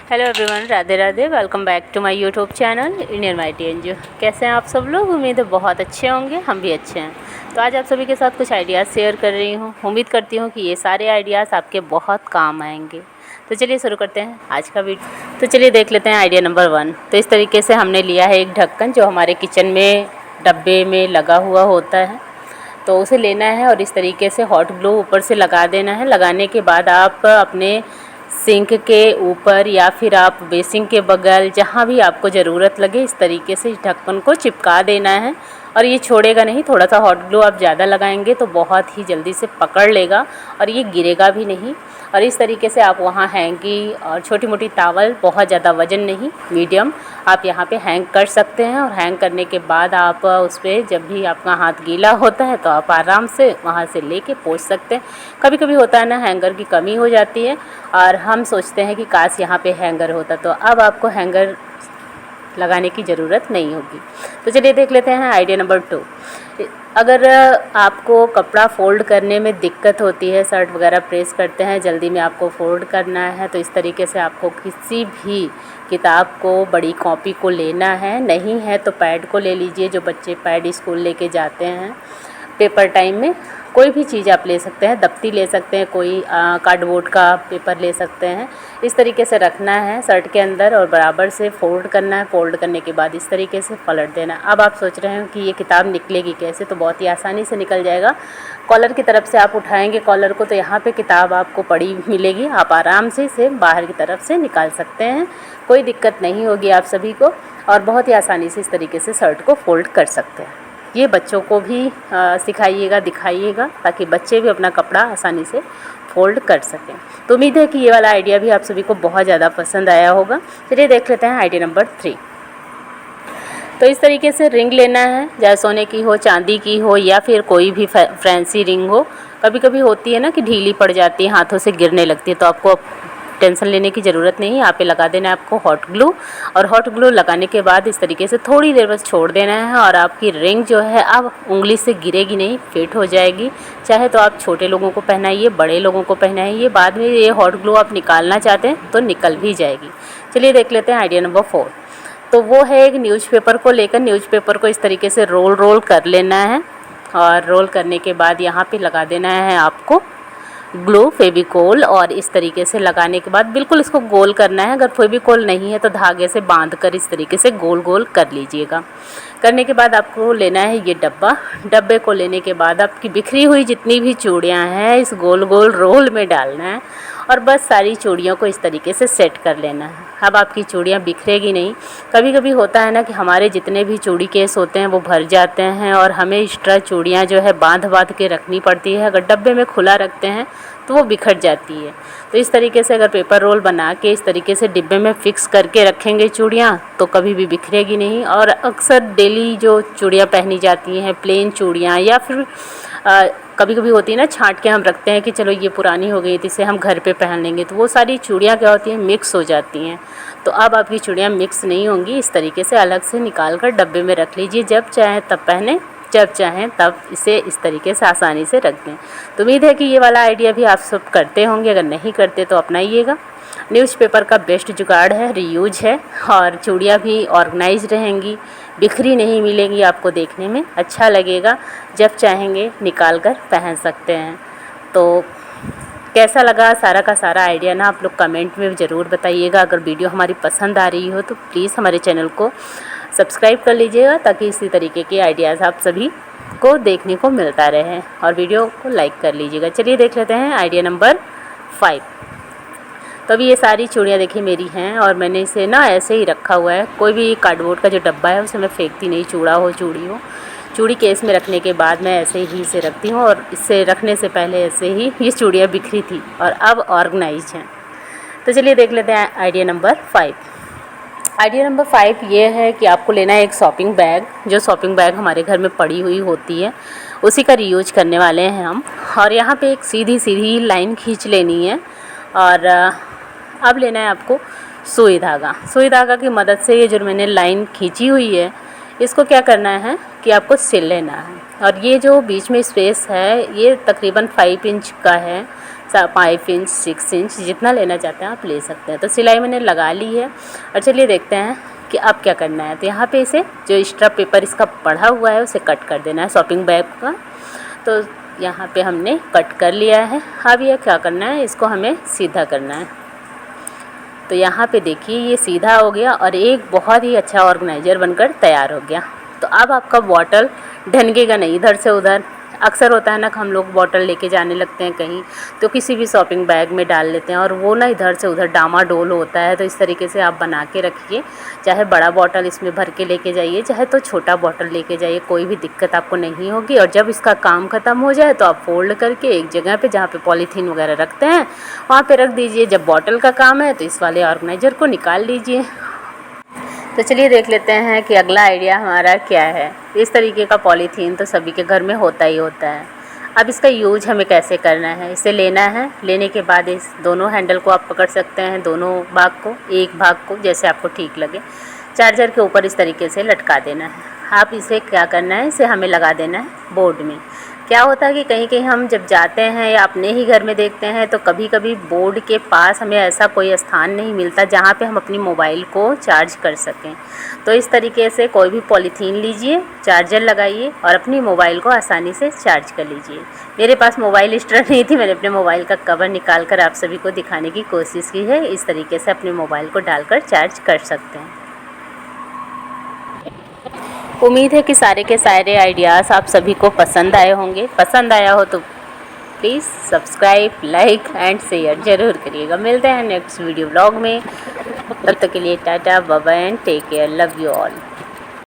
Hello everyone, Radhe Radhe. Welcome back to my YouTube channel Indian Mighty NGO. कैसे हैं आप सब लोग? उम्मीद है बहुत अच्छे होंगे, हम भी अच्छे हैं। तो आज आप सभी के साथ कुछ आइडियाज़ शेयर कर रही हूँ। उम्मीद करती हूँ कि ये सारे आइडियाज़ आपके बहुत काम आएंगे। तो चलिए शुरू करते हैं आज का वीडियो। तो चलिए देख लेते हैं आइडिया नंबर 1। तो इस तरीके से हमने लिया है एक ढक्कन जो हमारे किचन में डब्बे में लगा हुआ होता है। तो उसे लेना है और इस तरीके से हॉट ग्लू ऊपर से लगा देना है। लगाने के बाद आप अपने सिंक के ऊपर या फिर आप बेसिन के बगल जहाँ भी आपको ज़रूरत लगे इस तरीके से इस ढक्कन को चिपका देना है। और ये छोड़ेगा नहीं। थोड़ा सा हॉट ग्लू आप ज़्यादा लगाएंगे तो बहुत ही जल्दी से पकड़ लेगा और ये गिरेगा भी नहीं। और इस तरीके से आप वहाँ हैंगी और छोटी मोटी टॉवल, बहुत ज़्यादा वज़न नहीं, मीडियम, आप यहाँ पे हैंग कर सकते हैं। और हैंग करने के बाद आप उस पर जब भी आपका हाथ गीला होता है तो आप आराम से वहाँ से लेके पोंछ सकते हैं। कभी कभी होता है ना, हैंगर की कमी हो जाती है और हम सोचते हैं कि काश यहाँ पे हैंगर होता। तो अब आपको हैंगर लगाने की ज़रूरत नहीं होगी। तो चलिए देख लेते हैं आइडिया नंबर 2। अगर आपको कपड़ा फ़ोल्ड करने में दिक्कत होती है, शर्ट वगैरह प्रेस करते हैं, जल्दी में आपको फ़ोल्ड करना है, तो इस तरीके से आपको किसी भी किताब को, बड़ी कॉपी को लेना है। नहीं है तो पैड को ले लीजिए, जो बच्चे पैड स्कूल लेके जाते हैं पेपर टाइम में। कोई भी चीज़ आप ले सकते हैं, दफ्ती ले सकते हैं, कोई कार्डबोर्ड का पेपर ले सकते हैं। इस तरीके से रखना है शर्ट के अंदर और बराबर से फ़ोल्ड करना है। फ़ोल्ड करने के बाद इस तरीके से पलट देना। अब आप सोच रहे हैं कि ये किताब निकलेगी कैसे, तो बहुत ही आसानी से निकल जाएगा। कॉलर की तरफ से आप उठाएंगे कॉलर को तो यहाँ पे किताब आपको पड़ी मिलेगी। आप आराम से इसे बाहर की तरफ से निकाल सकते हैं, कोई दिक्कत नहीं होगी आप सभी को। और बहुत ही आसानी से इस तरीके से शर्ट को फ़ोल्ड कर सकते हैं। ये बच्चों को भी सिखाइएगा, दिखाइएगा, ताकि बच्चे भी अपना कपड़ा आसानी से फ़ोल्ड कर सकें। तो उम्मीद है कि ये वाला आइडिया भी आप सभी को बहुत ज़्यादा पसंद आया होगा। चलिए देख लेते हैं आइडिया नंबर 3। तो इस तरीके से रिंग लेना है, चाहे सोने की हो, चांदी की हो या फिर कोई भी फैंसी रिंग हो। कभी कभी होती है ना कि ढीली पड़ जाती है, हाथों से गिरने लगती है, तो आपको टेंशन लेने की ज़रूरत नहीं है। यहाँ पे लगा देना है आपको हॉट ग्लू। और हॉट ग्लू लगाने के बाद इस तरीके से थोड़ी देर बस छोड़ देना है और आपकी रिंग जो है अब उंगली से गिरेगी नहीं, फिट हो जाएगी। चाहे तो आप छोटे लोगों को पहनाइए, बड़े लोगों को पहनाइए, बाद में ये हॉट ग्लू आप निकालना चाहते हैं तो निकल भी जाएगी। चलिए देख लेते हैं आइडिया नंबर 4। तो वो है एक न्यूज़पेपर को लेकर, न्यूज़पेपर को इस तरीके से रोल कर लेना है और रोल करने के बाद यहाँ पे लगा देना है आपको ग्लू, फेविकोल। और इस तरीके से लगाने के बाद बिल्कुल इसको गोल करना है। अगर फेविकोल नहीं है तो धागे से बांध कर इस तरीके से गोल गोल कर लीजिएगा। करने के बाद आपको लेना है ये डब्बा। डब्बे को लेने के बाद आपकी बिखरी हुई जितनी भी चूड़ियाँ हैं इस गोल गोल रोल में डालना है और बस सारी चूड़ियों को इस तरीके से सेट कर लेना है। अब आपकी चूड़ियाँ बिखरेगी नहीं। कभी कभी होता है ना कि हमारे जितने भी चूड़ी केस होते हैं वो भर जाते हैं और हमें एक्स्ट्रा चूड़ियाँ जो है बांध के रखनी पड़ती है। अगर डब्बे में खुला रखते हैं तो वो बिखर जाती है। तो इस तरीके से अगर पेपर रोल बना के इस तरीके से डिब्बे में फ़िक्स करके रखेंगे चूड़ियाँ तो कभी भी बिखरेगी नहीं। और अक्सर डेली जो चूड़ियाँ पहनी जाती हैं, प्लेन चूड़ियाँ, या फिर कभी कभी होती है ना, छांट के हम रखते हैं कि चलो ये पुरानी हो गई थी, इसे हम घर पे पहन लेंगे, तो वो सारी चूड़ियाँ क्या होती हैं, मिक्स हो जाती हैं। तो अब आपकी चूड़ियाँ मिक्स नहीं होंगी। इस तरीके से अलग से निकाल कर डब्बे में रख लीजिए। जब चाहें तब पहने, जब चाहें तब इसे इस तरीके से आसानी से रख दें। तो उम्मीद है कि ये वाला आइडिया भी आप सब करते होंगे। अगर नहीं करते तो अपनाइएगा। न्यूज़पेपर का बेस्ट जुगाड़ है, रीयूज है और चूड़ियाँ भी ऑर्गेनाइज रहेंगी, बिखरी नहीं मिलेंगी, आपको देखने में अच्छा लगेगा। जब चाहेंगे निकाल कर पहन सकते हैं। तो कैसा लगा सारा का सारा आइडिया ना, आप लोग कमेंट में ज़रूर बताइएगा। अगर वीडियो हमारी पसंद आ रही हो तो प्लीज़ हमारे चैनल को सब्सक्राइब कर लीजिएगा, ताकि इसी तरीके के आइडियाज़ आप सभी को देखने को मिलता रहे। और वीडियो को लाइक कर लीजिएगा। चलिए देख लेते हैं आइडिया नंबर 5। तो अभी ये सारी चूड़ियाँ देखिए मेरी हैं और मैंने इसे ना ऐसे ही रखा हुआ है। कोई भी कार्डबोर्ड का जो डब्बा है उसे मैं फेंकती नहीं, चूड़ा हो चूड़ी हो। चूड़ी केस में रखने के बाद मैं ऐसे ही इसे रखती हूँ और इसे रखने से पहले ऐसे ही ये चूड़ियाँ बिखरी थी और अब ऑर्गेनाइज हैं। तो चलिए देख लेते हैं आइडिया नंबर 5। आइडिया नंबर 5 ये है कि आपको लेना है एक शॉपिंग बैग। जो शॉपिंग बैग हमारे घर में पड़ी हुई होती है उसी का रीयूज करने वाले हैं हम। और यहाँ पे एक सीधी सीधी लाइन खींच लेनी है और अब लेना है आपको सुई धागा। सुई धागा की मदद से ये जो मैंने लाइन खींची हुई है इसको क्या करना है कि आपको सिल लेना है। और ये जो बीच में स्पेस है ये तकरीबन 5 इंच का है। 5 इंच 6 इंच जितना लेना चाहते हैं आप ले सकते हैं। तो सिलाई मैंने लगा ली है और चलिए देखते हैं कि अब क्या करना है। तो यहाँ पे इसे जो एक्स्ट्रा पेपर इसका पड़ा हुआ है उसे कट कर देना है शॉपिंग बैग का। तो यहाँ पे हमने कट कर लिया है। अब यह क्या करना है, इसको हमें सीधा करना है। तो यहाँ पे देखिए ये सीधा हो गया और एक बहुत ही अच्छा ऑर्गेनाइज़र बनकर तैयार हो गया। तो अब आपका बॉटल ढनगेगा नहीं इधर से उधर। अक्सर होता है ना कि हम लोग बॉटल लेके जाने लगते हैं कहीं, तो किसी भी शॉपिंग बैग में डाल लेते हैं और वो ना इधर से उधर डामाडोल होता है। तो इस तरीके से आप बना के रखिए, चाहे बड़ा बॉटल इसमें भर के लेके जाइए, चाहे तो छोटा बॉटल लेके जाइए, कोई भी दिक्कत आपको नहीं होगी। और जब इसका काम ख़त्म हो जाए तो आप फोल्ड करके एक जगह पे जहाँ पे पॉलीथीन वगैरह रखते हैं वहाँ पे रख दीजिए। जब बॉटल का काम है तो इस वाले ऑर्गेनाइज़र को निकाल लीजिए। तो चलिए देख लेते हैं कि अगला आइडिया हमारा क्या है। इस तरीके का पॉलीथीन तो सभी के घर में होता ही होता है। अब इसका यूज हमें कैसे करना है, इसे लेना है, लेने के बाद इस दोनों हैंडल को आप पकड़ सकते हैं, दोनों भाग को, एक भाग को जैसे आपको ठीक लगे, चार्जर के ऊपर इस तरीके से लटका देना है। आप इसे क्या करना है, इसे हमें लगा देना है बोर्ड में। क्या होता है कि कहीं कहीं हम जब जाते हैं या अपने ही घर में देखते हैं तो कभी कभी बोर्ड के पास हमें ऐसा कोई स्थान नहीं मिलता जहाँ पे हम अपनी मोबाइल को चार्ज कर सकें। तो इस तरीके से कोई भी पॉलीथीन लीजिए, चार्जर लगाइए और अपनी मोबाइल को आसानी से चार्ज कर लीजिए। मेरे पास मोबाइल एक्स्ट्रा नहीं थी, मैंने अपने मोबाइल का कवर निकाल कर आप सभी को दिखाने की कोशिश की है। इस तरीके से अपने मोबाइल को डालकर चार्ज कर सकते हैं। उम्मीद है कि सारे के सारे आइडियाज़ आप सभी को पसंद आए होंगे। पसंद आया हो तो please subscribe, like and share ज़रूर करिएगा। मिलते हैं नेक्स्ट वीडियो ब्लॉग में। तब तक के लिए tata, bye bye and take care. Love you all.